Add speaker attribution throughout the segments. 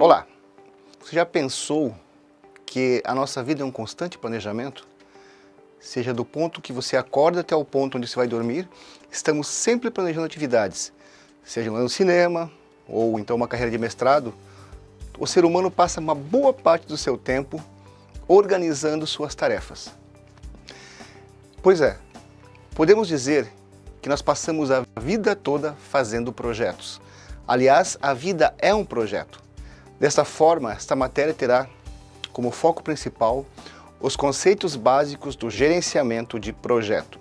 Speaker 1: Olá! Você já pensou que a nossa vida é um constante planejamento? Seja do ponto que você acorda até o ponto onde você vai dormir, estamos sempre planejando atividades. Seja no cinema, ou então uma carreira de mestrado, o ser humano passa uma boa parte do seu tempo organizando suas tarefas. Pois é, podemos dizer que nós passamos a vida toda fazendo projetos. Aliás, a vida é um projeto. Desta forma, esta matéria terá como foco principal os conceitos básicos do gerenciamento de projeto.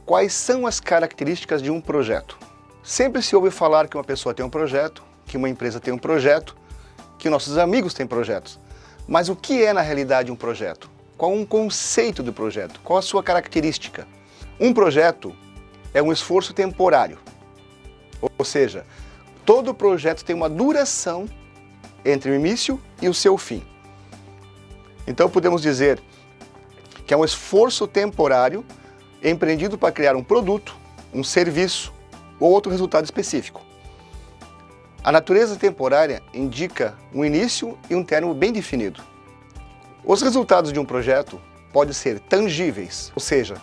Speaker 1: Quais são as características de um projeto? Sempre se ouve falar que uma pessoa tem um projeto, que uma empresa tem um projeto, que nossos amigos têm projetos. Mas o que é na realidade um projeto? Qual um conceito do projeto? Qual a sua característica? Um projeto é um esforço temporário, ou seja, todo projeto tem uma duração entre o início e o seu fim. Então podemos dizer que é um esforço temporário empreendido para criar um produto, um serviço ou outro resultado específico. A natureza temporária indica um início e um término bem definido. Os resultados de um projeto podem ser tangíveis, ou seja,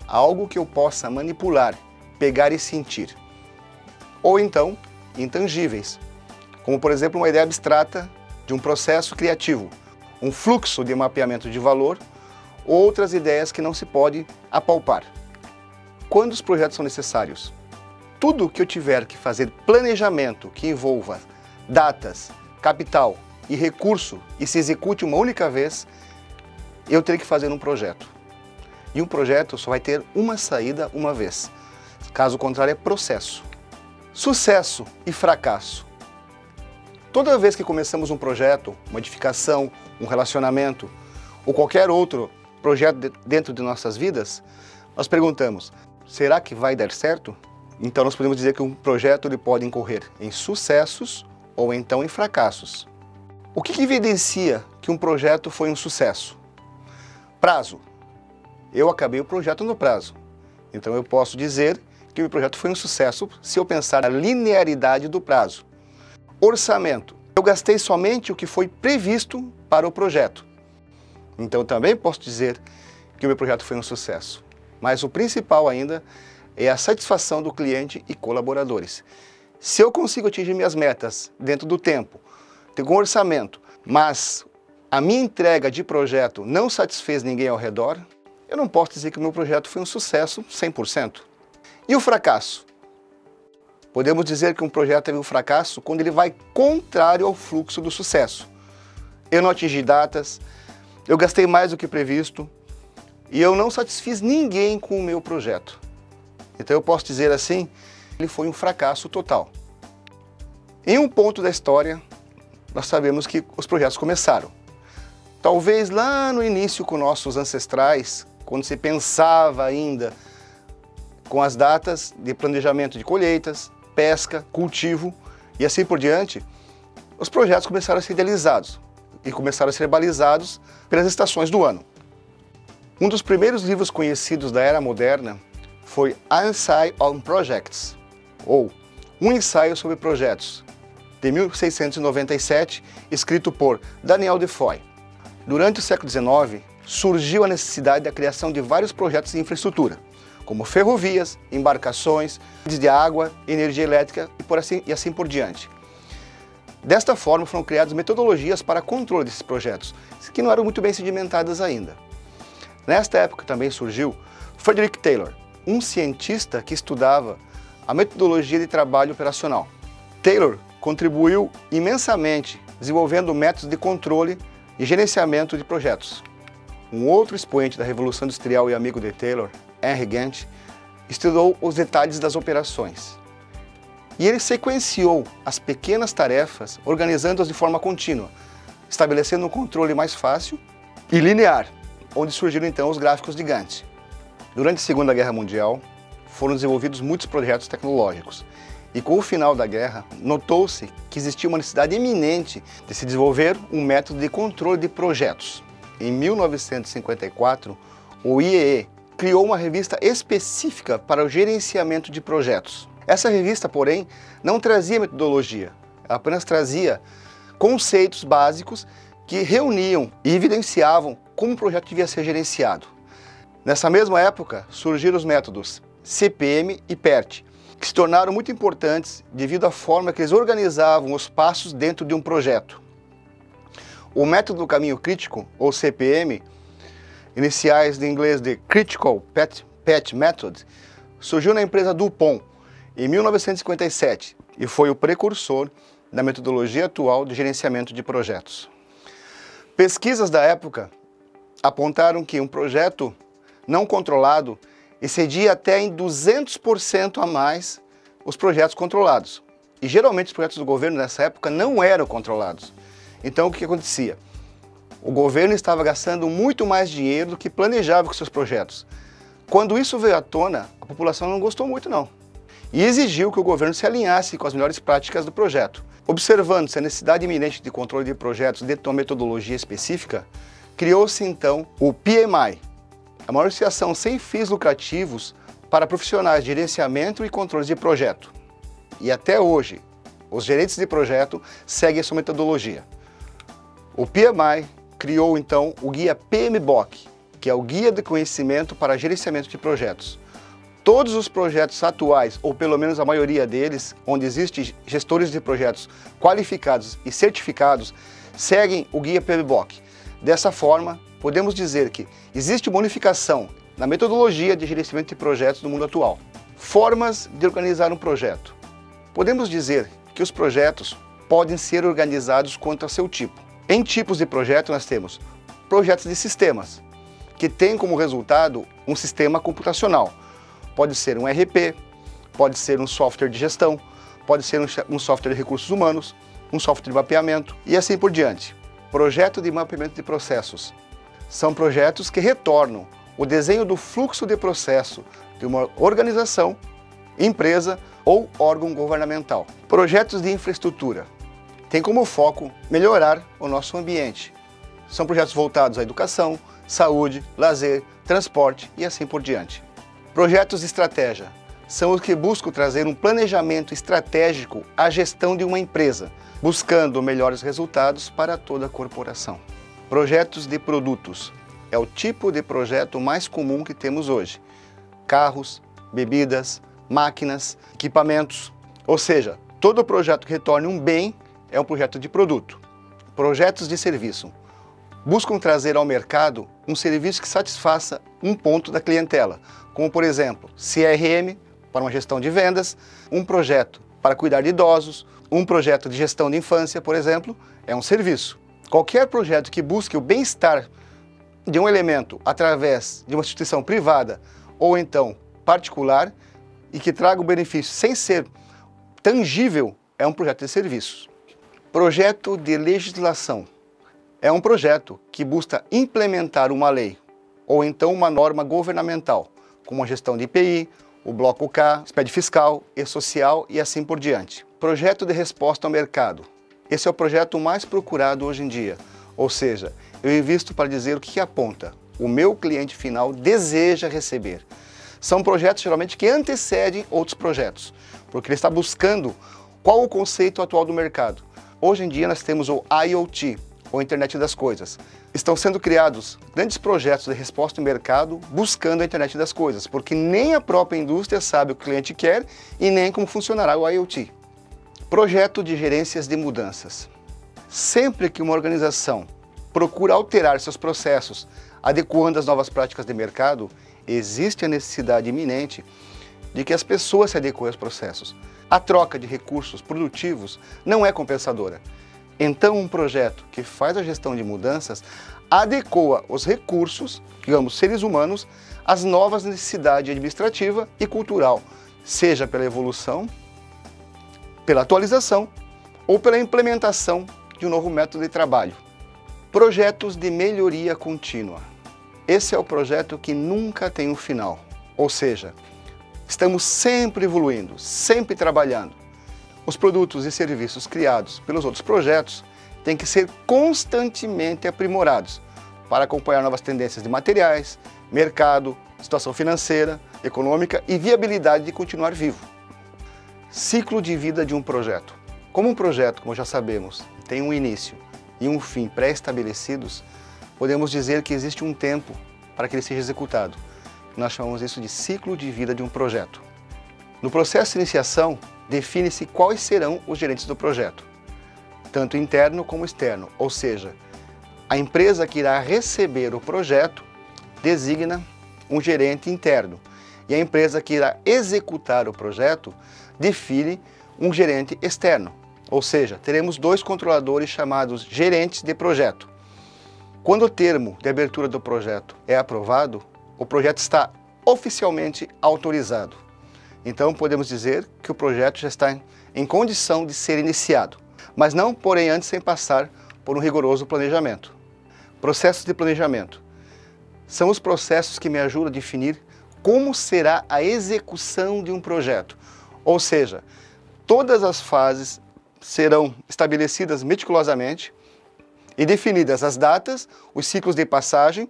Speaker 1: algo que eu possa manipular, pegar e sentir. Ou então, intangíveis, como por exemplo uma ideia abstrata de um processo criativo, um fluxo de mapeamento de valor, ou outras ideias que não se pode apalpar. Quando os projetos são necessários? Tudo que eu tiver que fazer planejamento que envolva datas, capital e recurso e se execute uma única vez, eu terei que fazer um projeto. E um projeto só vai ter uma saída uma vez. Caso contrário, é processo. Sucesso e fracasso. Toda vez que começamos um projeto, uma edificação, um relacionamento ou qualquer outro projeto dentro de nossas vidas, nós perguntamos, será que vai dar certo? Então nós podemos dizer que um projeto ele pode incorrer em sucessos ou então em fracassos. O que evidencia que um projeto foi um sucesso? Prazo. Eu acabei o projeto no prazo. Então eu posso dizer que o projeto foi um sucesso se eu pensar na linearidade do prazo. Orçamento. Eu gastei somente o que foi previsto para o projeto. Então também posso dizer que o meu projeto foi um sucesso. Mas o principal ainda é a satisfação do cliente e colaboradores. Se eu consigo atingir minhas metas dentro do tempo, tenho um orçamento, mas a minha entrega de projeto não satisfez ninguém ao redor, eu não posso dizer que o meu projeto foi um sucesso 100%. E o fracasso? Podemos dizer que um projeto teve um fracasso quando ele vai contrário ao fluxo do sucesso. Eu não atingi datas, eu gastei mais do que previsto e eu não satisfiz ninguém com o meu projeto. Então eu posso dizer assim, ele foi um fracasso total. Em um ponto da história, nós sabemos que os projetos começaram. Talvez lá no início com nossos ancestrais, quando se pensava ainda com as datas de planejamento de colheitas, pesca, cultivo e assim por diante, os projetos começaram a ser idealizados e começaram a ser balizados pelas estações do ano. Um dos primeiros livros conhecidos da era moderna foi An Essay on Projects, ou Um Ensaio sobre Projetos, de 1697, escrito por Daniel Defoe. Durante o século XIX, surgiu a necessidade da criação de vários projetos de infraestrutura, como ferrovias, embarcações, redes de água, energia elétrica e assim por diante. Desta forma foram criadas metodologias para controle desses projetos, que não eram muito bem sedimentadas ainda. Nesta época também surgiu Frederick Taylor, um cientista que estudava a metodologia de trabalho operacional. Taylor contribuiu imensamente desenvolvendo métodos de controle e gerenciamento de projetos. Um outro expoente da Revolução Industrial e amigo de Taylor, Henry Gantt, estudou os detalhes das operações. E ele sequenciou as pequenas tarefas, organizando-as de forma contínua, estabelecendo um controle mais fácil e linear, onde surgiram então os gráficos de Gantt. Durante a Segunda Guerra Mundial, foram desenvolvidos muitos projetos tecnológicos. E com o final da guerra, notou-se que existia uma necessidade iminente de se desenvolver um método de controle de projetos. Em 1954, o IEE criou uma revista específica para o gerenciamento de projetos. Essa revista, porém, não trazia metodologia, ela apenas trazia conceitos básicos que reuniam e evidenciavam como o projeto devia ser gerenciado. Nessa mesma época, surgiram os métodos CPM e PERT, que se tornaram muito importantes devido à forma que eles organizavam os passos dentro de um projeto. O método do caminho crítico, ou CPM, iniciais de inglês de Critical Path Method, surgiu na empresa DuPont em 1957 e foi o precursor da metodologia atual de gerenciamento de projetos. Pesquisas da época apontaram que um projeto não controlado excedia até em 200% a mais os projetos controlados. E geralmente os projetos do governo nessa época não eram controlados. Então o que acontecia? O governo estava gastando muito mais dinheiro do que planejava com seus projetos. Quando isso veio à tona, a população não gostou muito não. E exigiu que o governo se alinhasse com as melhores práticas do projeto. Observando-se a necessidade iminente de controle de projetos dentro de uma metodologia específica, criou-se então o PMI, a maior associação sem fins lucrativos para profissionais de gerenciamento e controle de projeto. E até hoje, os gerentes de projeto seguem essa metodologia. O PMI criou então o guia PMBOK, que é o Guia de Conhecimento para Gerenciamento de Projetos. Todos os projetos atuais, ou pelo menos a maioria deles, onde existem gestores de projetos qualificados e certificados, seguem o guia PMBOK. Dessa forma, podemos dizer que existe uma unificação na metodologia de gerenciamento de projetos no mundo atual. Formas de organizar um projeto. Podemos dizer que os projetos podem ser organizados quanto a seu tipo. Em tipos de projeto nós temos projetos de sistemas, que têm como resultado um sistema computacional. Pode ser um ERP, pode ser um software de gestão, pode ser um software de recursos humanos, um software de mapeamento e assim por diante. Projeto de mapeamento de processos. São projetos que retornam o desenho do fluxo de processo de uma organização, empresa ou órgão governamental. Projetos de infraestrutura. Tem como foco melhorar o nosso ambiente. São projetos voltados à educação, saúde, lazer, transporte e assim por diante. Projetos de estratégia são os que buscam trazer um planejamento estratégico à gestão de uma empresa, buscando melhores resultados para toda a corporação. Projetos de produtos é o tipo de projeto mais comum que temos hoje. Carros, bebidas, máquinas, equipamentos, ou seja, todo projeto que retorne um bem é um projeto de produto. Projetos de serviço buscam trazer ao mercado um serviço que satisfaça um ponto da clientela, como por exemplo, CRM para uma gestão de vendas, um projeto para cuidar de idosos, um projeto de gestão de infância, por exemplo, é um serviço. Qualquer projeto que busque o bem-estar de um elemento através de uma instituição privada ou então particular e que traga o benefício sem ser tangível é um projeto de serviços. Projeto de legislação é um projeto que busca implementar uma lei ou então uma norma governamental, como a gestão de IPI, o Bloco K, SPED fiscal, e-social e assim por diante. Projeto de resposta ao mercado. Esse é o projeto mais procurado hoje em dia, ou seja, eu invisto para dizer o que aponta. O meu cliente final deseja receber. São projetos geralmente que antecedem outros projetos, porque ele está buscando qual o conceito atual do mercado. Hoje em dia nós temos o IoT, ou Internet das Coisas. Estão sendo criados grandes projetos de resposta ao mercado buscando a Internet das Coisas, porque nem a própria indústria sabe o que o cliente quer e nem como funcionará o IoT. Projeto de gerências de mudanças. Sempre que uma organização procura alterar seus processos, adequando as novas práticas de mercado, existe a necessidade iminente de que as pessoas se adequem aos processos. A troca de recursos produtivos não é compensadora. Então, um projeto que faz a gestão de mudanças adequa os recursos, digamos, seres humanos, às novas necessidades administrativa e cultural, seja pela evolução, pela atualização ou pela implementação de um novo método de trabalho. Projetos de melhoria contínua. Esse é o projeto que nunca tem um final, ou seja, estamos sempre evoluindo, sempre trabalhando. Os produtos e serviços criados pelos outros projetos têm que ser constantemente aprimorados para acompanhar novas tendências de materiais, mercado, situação financeira, econômica e viabilidade de continuar vivo. Ciclo de vida de um projeto. Como um projeto, como já sabemos, tem um início e um fim pré-estabelecidos, podemos dizer que existe um tempo para que ele seja executado. Nós chamamos isso de ciclo de vida de um projeto. No processo de iniciação, define-se quais serão os gerentes do projeto, tanto interno como externo, ou seja, a empresa que irá receber o projeto designa um gerente interno e a empresa que irá executar o projeto define um gerente externo, ou seja, teremos dois controladores chamados gerentes de projeto. Quando o termo de abertura do projeto é aprovado, o projeto está oficialmente autorizado. Então podemos dizer que o projeto já está em condição de ser iniciado, mas não, porém, antes sem passar por um rigoroso planejamento. Processos de planejamento são os processos que me ajudam a definir como será a execução de um projeto, ou seja, todas as fases serão estabelecidas meticulosamente e definidas as datas, os ciclos de passagem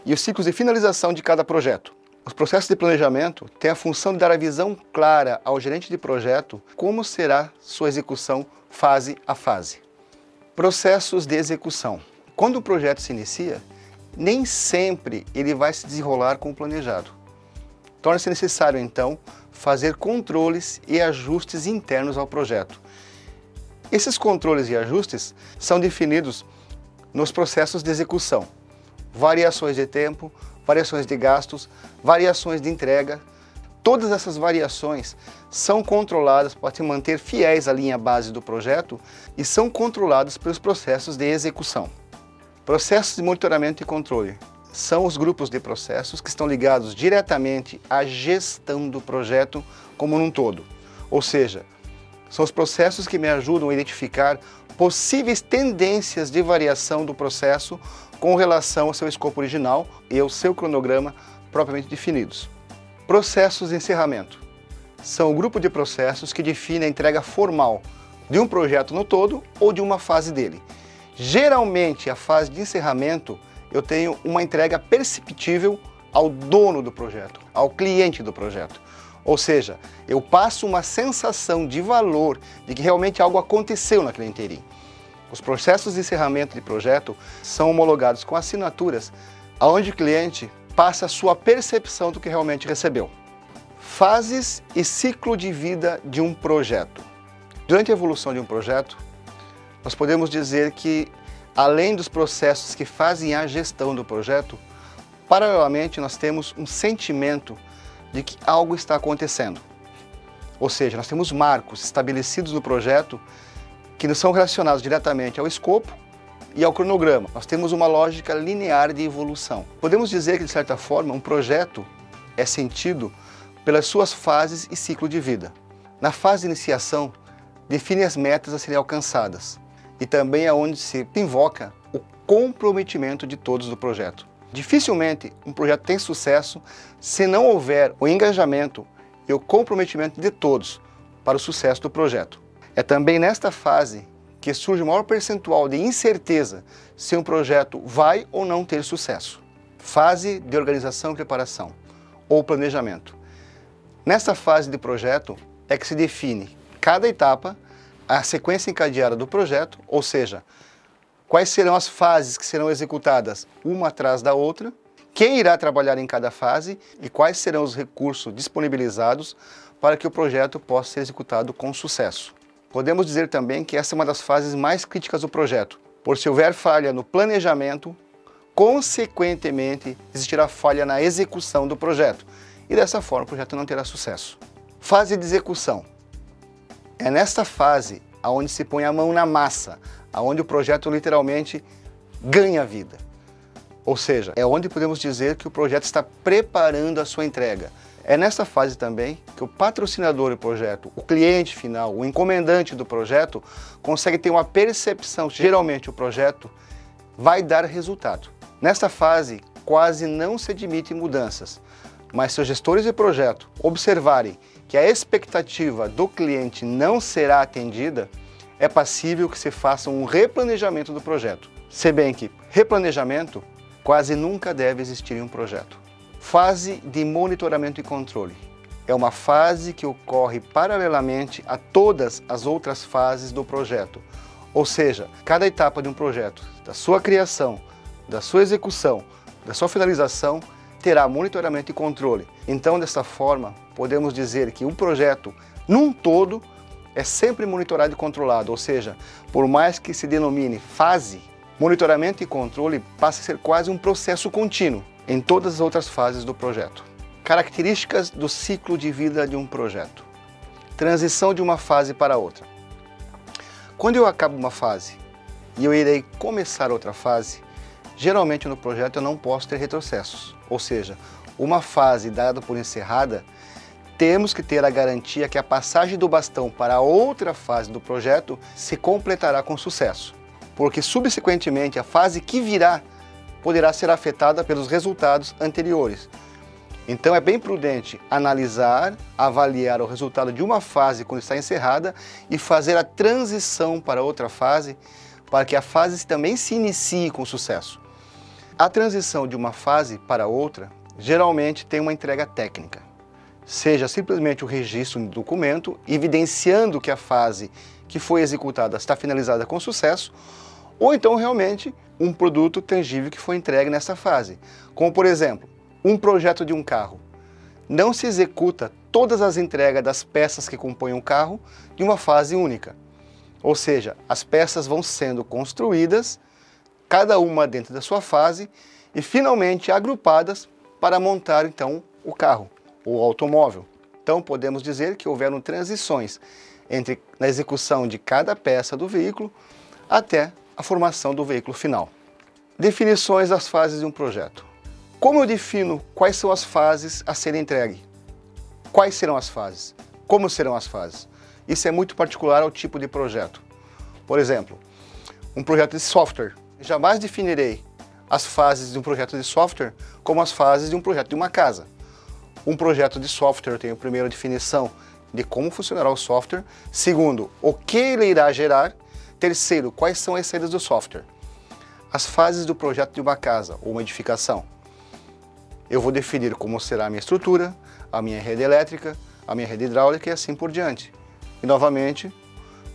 Speaker 1: e os ciclos de finalização de cada projeto. Os processos de planejamento têm a função de dar a visão clara ao gerente de projeto como será sua execução fase a fase. Processos de execução. Quando o projeto se inicia, nem sempre ele vai se desenrolar como planejado. Torna-se necessário, então, fazer controles e ajustes internos ao projeto. Esses controles e ajustes são definidos nos processos de execução. Variações de tempo, variações de gastos, variações de entrega. Todas essas variações são controladas para se manter fiéis à linha base do projeto e são controladas pelos processos de execução. Processos de monitoramento e controle são os grupos de processos que estão ligados diretamente à gestão do projeto como um todo. Ou seja, são os processos que me ajudam a identificar possíveis tendências de variação do processo com relação ao seu escopo original e ao seu cronograma propriamente definidos. Processos de encerramento são o grupo de processos que define a entrega formal de um projeto no todo ou de uma fase dele. Geralmente, a fase de encerramento, eu tenho uma entrega perceptível ao dono do projeto, ao cliente do projeto. Ou seja, eu passo uma sensação de valor de que realmente algo aconteceu naquele inteirinho. Os processos de encerramento de projeto são homologados com assinaturas, onde o cliente passa a sua percepção do que realmente recebeu. Fases e ciclo de vida de um projeto. Durante a evolução de um projeto, nós podemos dizer que, além dos processos que fazem a gestão do projeto, paralelamente nós temos um sentimento de que algo está acontecendo. Ou seja, nós temos marcos estabelecidos no projeto que são relacionados diretamente ao escopo e ao cronograma. Nós temos uma lógica linear de evolução. Podemos dizer que, de certa forma, um projeto é sentido pelas suas fases e ciclo de vida. Na fase de iniciação, define as metas a serem alcançadas e também é onde se invoca o comprometimento de todos do projeto. Dificilmente um projeto tem sucesso se não houver o engajamento e o comprometimento de todos para o sucesso do projeto. É também nesta fase que surge o maior percentual de incerteza se um projeto vai ou não ter sucesso. Fase de organização e preparação, ou planejamento. Nesta fase de projeto é que se define cada etapa, a sequência encadeada do projeto, ou seja, quais serão as fases que serão executadas uma atrás da outra, quem irá trabalhar em cada fase e quais serão os recursos disponibilizados para que o projeto possa ser executado com sucesso. Podemos dizer também que essa é uma das fases mais críticas do projeto, por se houver falha no planejamento, consequentemente existirá falha na execução do projeto e dessa forma o projeto não terá sucesso. Fase de execução. É nesta fase onde se põe a mão na massa, onde o projeto literalmente ganha vida. Ou seja, é onde podemos dizer que o projeto está preparando a sua entrega. É nesta fase também que o patrocinador do projeto, o cliente final, o encomendante do projeto, consegue ter uma percepção se geralmente o projeto vai dar resultado. Nesta fase, quase não se admitem mudanças, mas se os gestores de projeto observarem que a expectativa do cliente não será atendida, é passível que se faça um replanejamento do projeto. Se bem que replanejamento quase nunca deve existir em um projeto. Fase de monitoramento e controle. É uma fase que ocorre paralelamente a todas as outras fases do projeto, Ou seja, cada etapa de um projeto, da sua criação, da sua execução, da sua finalização, terá monitoramento e controle. Então, dessa forma, podemos dizer que um projeto, num todo, é sempre monitorado e controlado, ou seja, por mais que se denomine fase, monitoramento e controle passa a ser quase um processo contínuo em todas as outras fases do projeto. Características do ciclo de vida de um projeto. Transição de uma fase para outra. Quando eu acabo uma fase e eu irei começar outra fase, geralmente no projeto eu não posso ter retrocessos, ou seja, uma fase dada por encerrada, temos que ter a garantia que a passagem do bastão para a outra fase do projeto se completará com sucesso, porque subsequentemente a fase que virá poderá ser afetada pelos resultados anteriores. Então é bem prudente analisar, avaliar o resultado de uma fase quando está encerrada e fazer a transição para outra fase, para que a fase também se inicie com sucesso. A transição de uma fase para outra geralmente tem uma entrega técnica, seja simplesmente o registro do documento, evidenciando que a fase que foi executada está finalizada com sucesso, ou então realmente um produto tangível que foi entregue nessa fase, como por exemplo, um projeto de um carro. Não se executa todas as entregas das peças que compõem um carro de uma fase única. Ou seja, as peças vão sendo construídas, cada uma dentro da sua fase, e finalmente agrupadas para montar então o carro, o automóvel. Então podemos dizer que houveram transições entre na execução de cada peça do veículo até a formação do veículo final. Definições das fases de um projeto. Como eu defino quais são as fases a serem entregues? Quais serão as fases? Como serão as fases? Isso é muito particular ao tipo de projeto. Por exemplo, um projeto de software. Jamais definirei as fases de um projeto de software como as fases de um projeto de uma casa. Um projeto de software tem a primeira definição de como funcionará o software. Segundo, o que ele irá gerar. Terceiro, quais são as saídas do software. As fases do projeto de uma casa ou uma edificação. Eu vou definir como será a minha estrutura, a minha rede elétrica, a minha rede hidráulica e assim por diante. E novamente,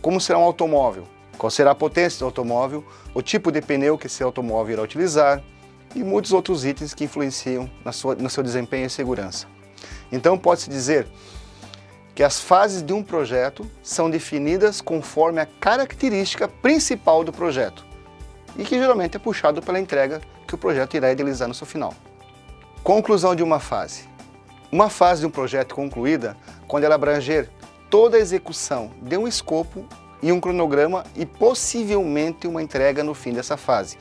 Speaker 1: como será um automóvel, qual será a potência do automóvel, o tipo de pneu que esse automóvel irá utilizar e muitos outros itens que influenciam no seu desempenho e segurança. Então pode-se dizer que as fases de um projeto são definidas conforme a característica principal do projeto e que geralmente é puxado pela entrega que o projeto irá idealizar no seu final. Conclusão de uma fase. Uma fase de um projeto concluída quando ela abranger toda a execução de um escopo e um cronograma e possivelmente uma entrega no fim dessa fase.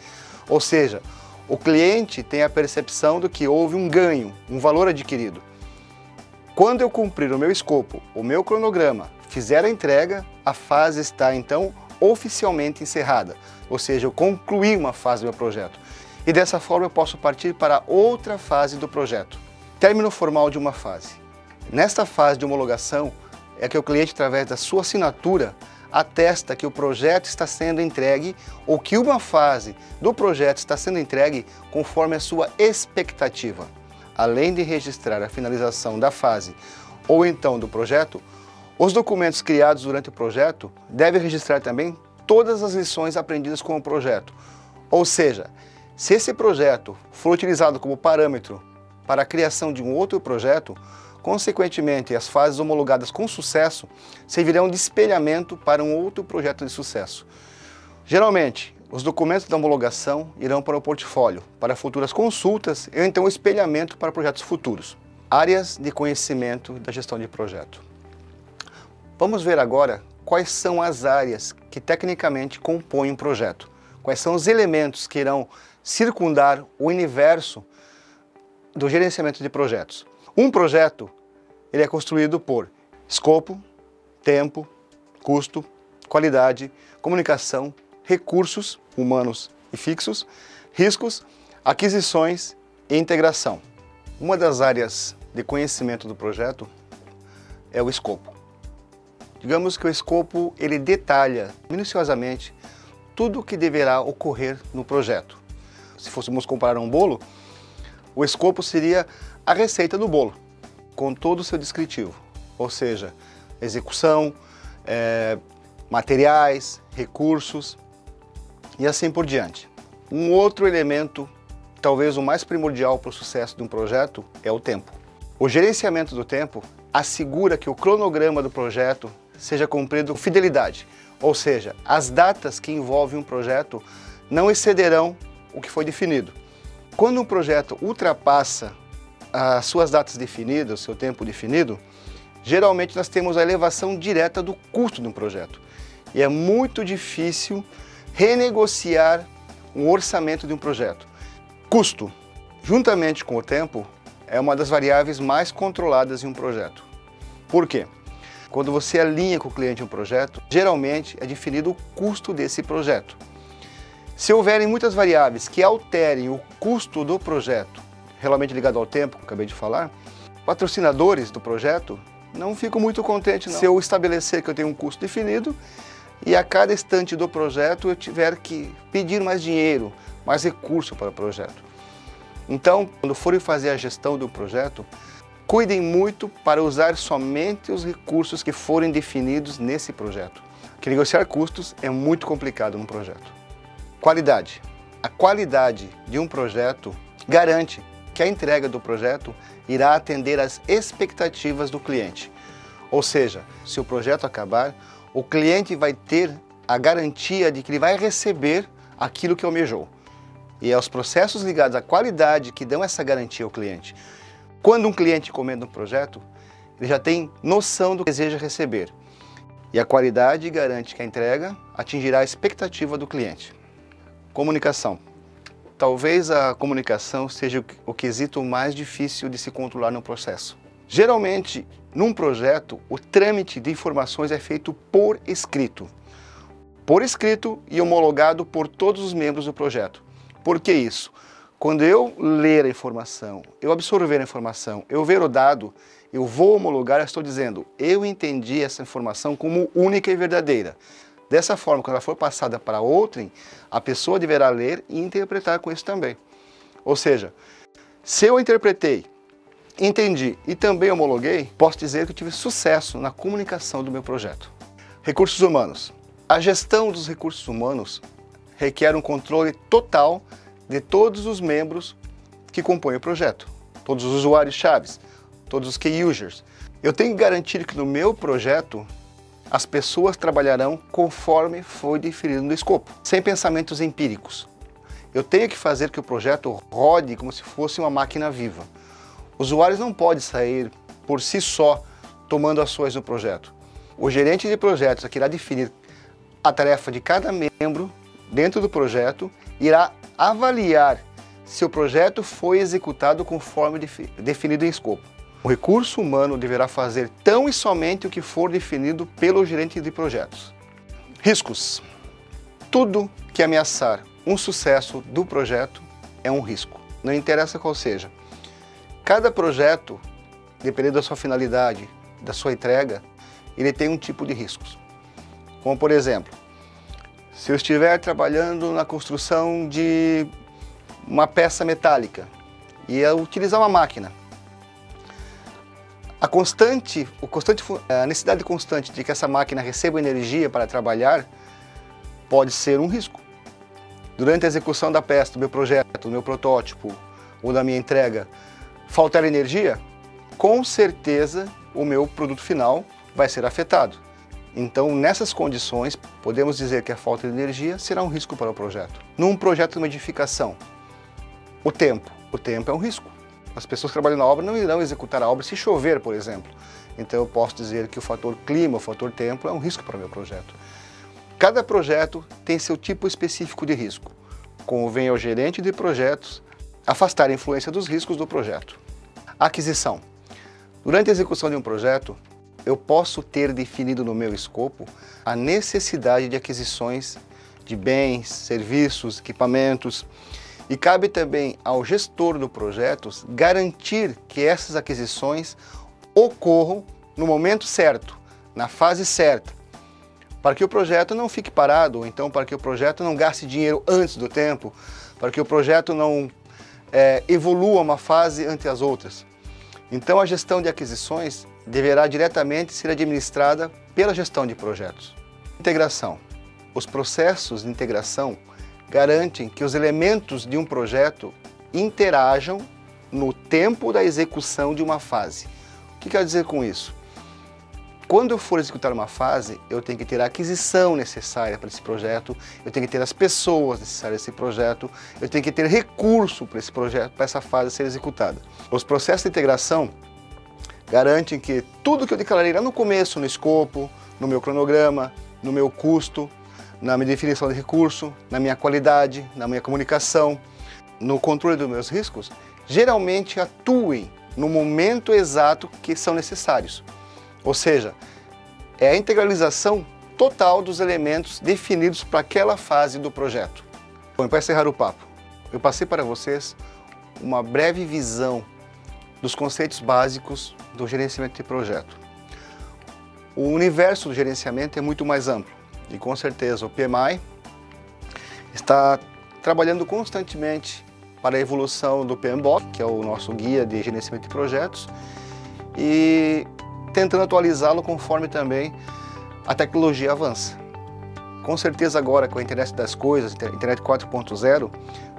Speaker 1: Ou seja, o cliente tem a percepção de que houve um ganho, um valor adquirido. Quando eu cumprir o meu escopo, o meu cronograma, fizer a entrega, a fase está então oficialmente encerrada. Ou seja, eu concluí uma fase do meu projeto. E dessa forma eu posso partir para outra fase do projeto. Término formal de uma fase. Nesta fase de homologação é que o cliente, através da sua assinatura, atesta que o projeto está sendo entregue ou que uma fase do projeto está sendo entregue conforme a sua expectativa. Além de registrar a finalização da fase ou então do projeto, os documentos criados durante o projeto devem registrar também todas as lições aprendidas com o projeto. Ou seja, se esse projeto for utilizado como parâmetro para a criação de um outro projeto, consequentemente as fases homologadas com sucesso servirão de espelhamento para um outro projeto de sucesso. Geralmente, os documentos da homologação irão para o portfólio, para futuras consultas e então espelhamento para projetos futuros. Áreas de conhecimento da gestão de projeto. Vamos ver agora quais são as áreas que tecnicamente compõem um projeto. Quais são os elementos que irão circundar o universo do gerenciamento de projetos. Um projeto ele é construído por escopo, tempo, custo, qualidade, comunicação, recursos humanos e fixos, riscos, aquisições e integração. Uma das áreas de conhecimento do projeto é o escopo. Digamos que o escopo ele detalha minuciosamente tudo o que deverá ocorrer no projeto. Se fôssemos comparar um bolo, o escopo seria a receita do bolo, com todo o seu descritivo, ou seja, execução, materiais, recursos e assim por diante. Um outro elemento, talvez o mais primordial para o sucesso de um projeto, é o tempo. O gerenciamento do tempo assegura que o cronograma do projeto seja cumprido com fidelidade, ou seja, as datas que envolvem um projeto não excederão o que foi definido. Quando um projeto ultrapassa as suas datas definidas, o seu tempo definido, geralmente nós temos a elevação direta do custo de um projeto. E é muito difícil renegociar um orçamento de um projeto. Custo, juntamente com o tempo, é uma das variáveis mais controladas em um projeto. Por quê? Quando você alinha com o cliente um projeto, geralmente é definido o custo desse projeto. Se houverem muitas variáveis que alterem o custo do projeto, realmente ligado ao tempo, que eu acabei de falar, patrocinadores do projeto não ficam muito contentes não. Se eu estabelecer que eu tenho um custo definido e a cada instante do projeto eu tiver que pedir mais dinheiro, mais recurso para o projeto. Então, quando forem fazer a gestão do projeto, cuidem muito para usar somente os recursos que forem definidos nesse projeto. Porque negociar custos é muito complicado num projeto. Qualidade. A qualidade de um projeto garante que a entrega do projeto irá atender às expectativas do cliente. Ou seja, se o projeto acabar, o cliente vai ter a garantia de que ele vai receber aquilo que almejou. E é os processos ligados à qualidade que dão essa garantia ao cliente. Quando um cliente encomenda um projeto, ele já tem noção do que deseja receber. E a qualidade garante que a entrega atingirá a expectativa do cliente. Comunicação. Talvez a comunicação seja o quesito mais difícil de se controlar no processo. Geralmente, num projeto, o trâmite de informações é feito por escrito. Por escrito e homologado por todos os membros do projeto. Por que isso? Quando eu ler a informação, eu absorver a informação, eu ver o dado, eu vou homologar, eu estou dizendo, eu entendi essa informação como única e verdadeira. Dessa forma, quando ela for passada para outrem, a pessoa deverá ler e interpretar com isso também. Ou seja, se eu interpretei, entendi e também homologuei, posso dizer que eu tive sucesso na comunicação do meu projeto. Recursos humanos. A gestão dos recursos humanos requer um controle total de todos os membros que compõem o projeto, todos os usuários-chave, todos os key users. Eu tenho que garantir que no meu projeto as pessoas trabalharão conforme foi definido no escopo, sem pensamentos empíricos. Eu tenho que fazer que o projeto rode como se fosse uma máquina viva. Os usuários não podem sair por si só tomando ações no projeto. O gerente de projetos que irá definir a tarefa de cada membro dentro do projeto irá avaliar se o projeto foi executado conforme definido em escopo. O recurso humano deverá fazer tão e somente o que for definido pelo gerente de projetos. Riscos. Tudo que ameaçar um sucesso do projeto é um risco, não interessa qual seja. Cada projeto, dependendo da sua finalidade, da sua entrega, ele tem um tipo de riscos. Como por exemplo, se eu estiver trabalhando na construção de uma peça metálica e eu utilizar uma máquina, a necessidade constante de que essa máquina receba energia para trabalhar pode ser um risco. Durante a execução da peça, do meu projeto, do meu protótipo ou da minha entrega, faltar energia, com certeza o meu produto final vai ser afetado. Então, nessas condições, podemos dizer que a falta de energia será um risco para o projeto. Num projeto de uma edificação, o tempo é um risco. As pessoas que trabalham na obra não irão executar a obra se chover, por exemplo. Então eu posso dizer que o fator clima, o fator tempo é um risco para o meu projeto. Cada projeto tem seu tipo específico de risco. Convém ao gerente de projetos afastar a influência dos riscos do projeto. Aquisição. Durante a execução de um projeto, eu posso ter definido no meu escopo a necessidade de aquisições de bens, serviços, equipamentos. E cabe também ao gestor do projeto garantir que essas aquisições ocorram no momento certo, na fase certa, para que o projeto não fique parado, ou então para que o projeto não gaste dinheiro antes do tempo, para que o projeto não evolua uma fase ante as outras. Então a gestão de aquisições deverá diretamente ser administrada pela gestão de projetos. Integração. Os processos de integração garantem que os elementos de um projeto interajam no tempo da execução de uma fase. O que quer dizer com isso? Quando eu for executar uma fase, eu tenho que ter a aquisição necessária para esse projeto, eu tenho que ter as pessoas necessárias para esse projeto, eu tenho que ter recurso para esse projeto, para essa fase ser executada. Os processos de integração garantem que tudo que eu declarei lá no começo, no escopo, no meu cronograma, no meu custo, na minha definição de recurso, na minha qualidade, na minha comunicação, no controle dos meus riscos, geralmente atuem no momento exato que são necessários. Ou seja, é a integralização total dos elementos definidos para aquela fase do projeto. Bom, para encerrar o papo, eu passei para vocês uma breve visão dos conceitos básicos do gerenciamento de projeto. O universo do gerenciamento é muito mais amplo e com certeza o PMI está trabalhando constantemente para a evolução do PMBOK, que é o nosso guia de gerenciamento de projetos, e tentando atualizá-lo conforme também a tecnologia avança. Com certeza agora com a internet das coisas, internet 4.0,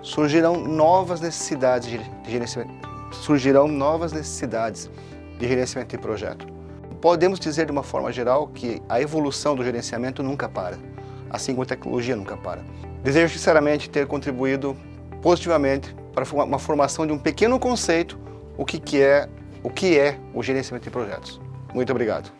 Speaker 1: surgirão novas necessidades de gerenciamento de projeto. Podemos dizer de uma forma geral que a evolução do gerenciamento nunca para, assim como a tecnologia nunca para. Desejo sinceramente ter contribuído positivamente para uma formação de um pequeno conceito, o que é o gerenciamento de projetos. Muito obrigado.